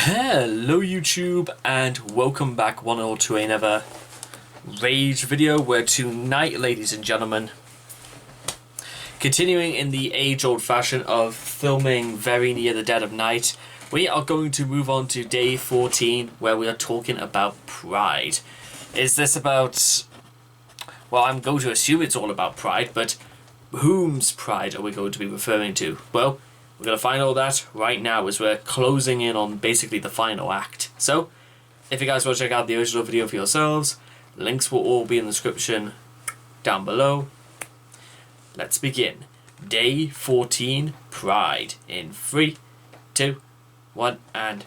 Hello YouTube and welcome back one all to another Rage video where tonight, ladies and gentlemen, continuing in the age-old fashion of filming very near the dead of night, we are going to move on to day 14 where we are talking about pride. Is this about... well, I'm going to assume it's all about pride, but whom's pride are we going to be referring to? Well, we're going to find all that right now as we're closing in on basically the final act. So, if you guys want to check out the original video for yourselves, links will all be in the description down below. Let's begin. Day 14, Pride. In 3, 2, 1, and...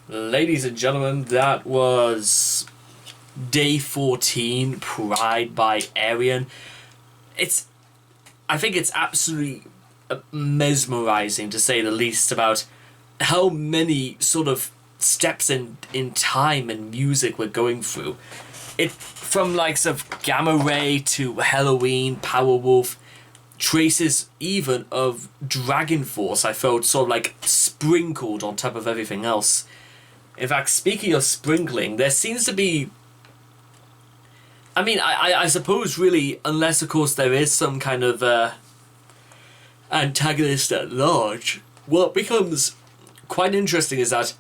Ladies and gentlemen, that was Day 14, Pride by Ayreon. I think it's absolutely mesmerizing, to say the least, about how many sort of steps in time and music we're going through. It from likes of Gamma Ray to Halloween, Powerwolf, traces even of Dragon Force I felt sort of like sprinkled on top of everything else. In fact, speaking of sprinkling, there seems to be... I mean, I suppose really, unless of course there is some kind of antagonist at large, what becomes quite interesting is that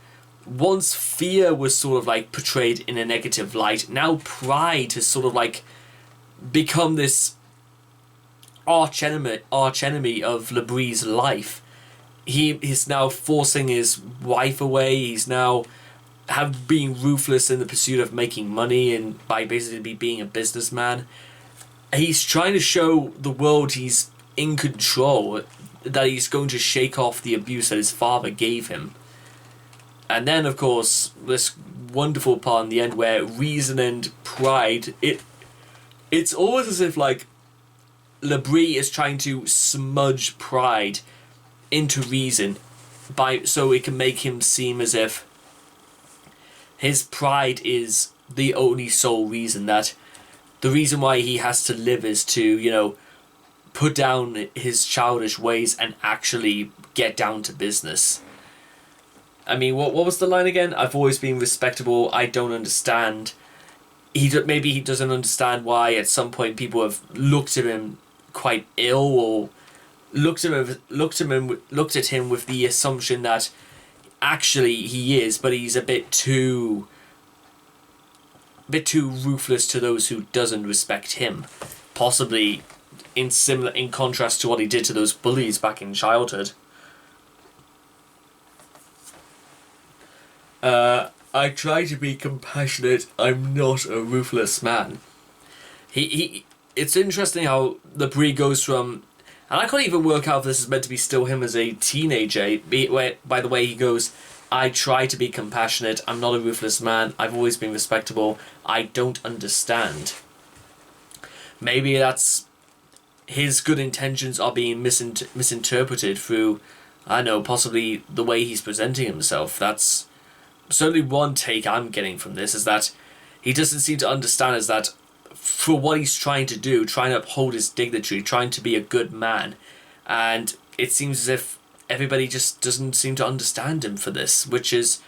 once fear was sort of like portrayed in a negative light, now pride has sort of like become this arch enemy of Labrie's life. He is now forcing his wife away. He's now being ruthless in the pursuit of making money, and by basically being a businessman. He's trying to show the world he's in control, that he's going to shake off the abuse that his father gave him. And then, of course, this wonderful part in the end where reason and pride, it's almost as if like Labrie is trying to smudge pride into reason so it can make him seem as if his pride is the only sole reason, that the reason why he has to live is to, you know, put down his childish ways and actually get down to business. I mean, what was the line again? I've always been respectable, I don't understand. Maybe he doesn't understand why at some point people have looked at him quite ill, or looked at him with the assumption that actually he is, but he's a bit too ruthless to those who doesn't respect him. Possibly in contrast to what he did to those bullies back in childhood. I try to be compassionate, I'm not a ruthless man. It's interesting how Labrie goes from... And I can't even work out if this is meant to be still him as a teenager. By the way, he goes, I try to be compassionate, I'm not a ruthless man, I've always been respectable, I don't understand. Maybe that's... his good intentions are being misinterpreted through, I don't know, possibly the way he's presenting himself. That's certainly one take I'm getting from this, is that he doesn't seem to understand is that for what he's trying to do, trying to uphold his dignity, trying to be a good man, and it seems as if everybody just doesn't seem to understand him for this, which is...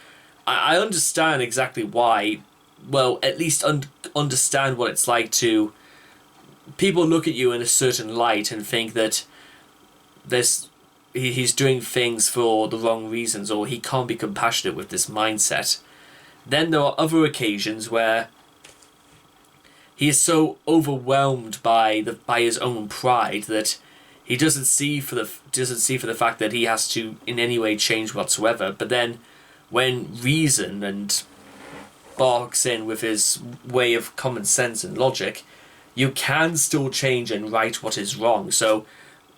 I understand exactly why. Well, at least understand what it's like to... people look at you in a certain light and think that he's doing things for the wrong reasons, or he can't be compassionate with this mindset. Then there are other occasions where he is so overwhelmed by his own pride that he doesn't see for the fact that he has to in any way change whatsoever. But then when reason and barks in with his way of common sense and logic, you can still change and right what is wrong. So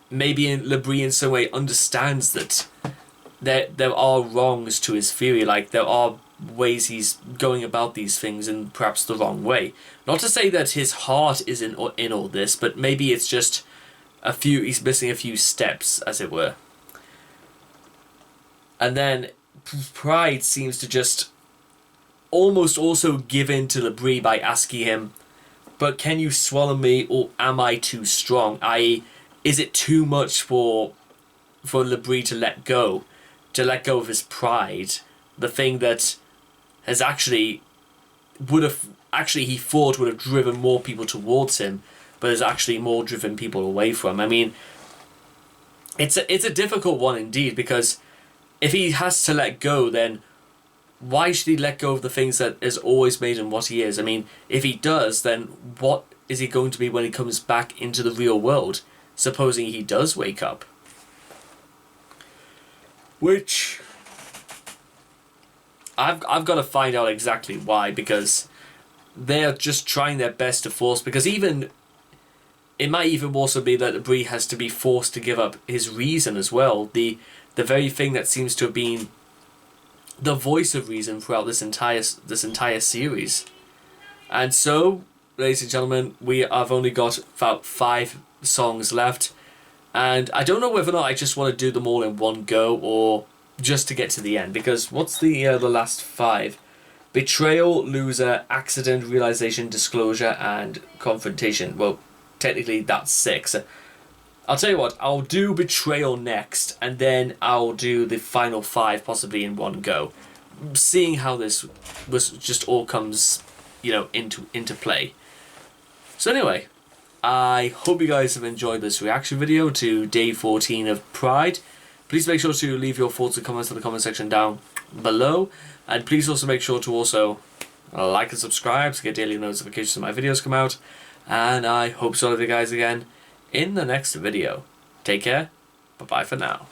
maybe Labrie in some way understands that there are wrongs to his theory, like there are ways he's going about these things in perhaps the wrong way. Not to say that his heart is in all this, but maybe it's just he's missing a few steps, as it were. And then pride seems to just almost also give in to Labrie by asking him, but can you swallow me, or am I too strong? I.e., is it too much for Labrie to let go of his pride, the thing that has he thought would have driven more people towards him, but has actually more driven people away from him. I mean, it's a difficult one indeed, because if he has to let go, then why should he let go of the things that has always made him what he is? I mean, if he does, then what is he going to be when he comes back into the real world, supposing he does wake up? Which I've got to find out exactly why, because they're just trying their best to force... Because even it might even also be that Bree has to be forced to give up his reason as well. The very thing that seems to have been the voice of reason throughout this entire series. And so, ladies and gentlemen, we have only got about 5 songs left. And I don't know whether or not I just want to do them all in one go or just to get to the end. Because what's the last 5? Betrayal, Loser, Accident, Realization, Disclosure, and Confrontation. Well, technically that's 6. I'll tell you what, I'll do Betrayal next, and then I'll do the final 5 possibly in one go. Seeing how this just all comes, into play. So anyway, I hope you guys have enjoyed this reaction video to day 14 of Pride. Please make sure to leave your thoughts and comments in the comment section down below. And please also make sure to also like and subscribe to get daily notifications when my videos come out. And I hope to see all of you guys again in the next video. Take care. Bye-bye for now.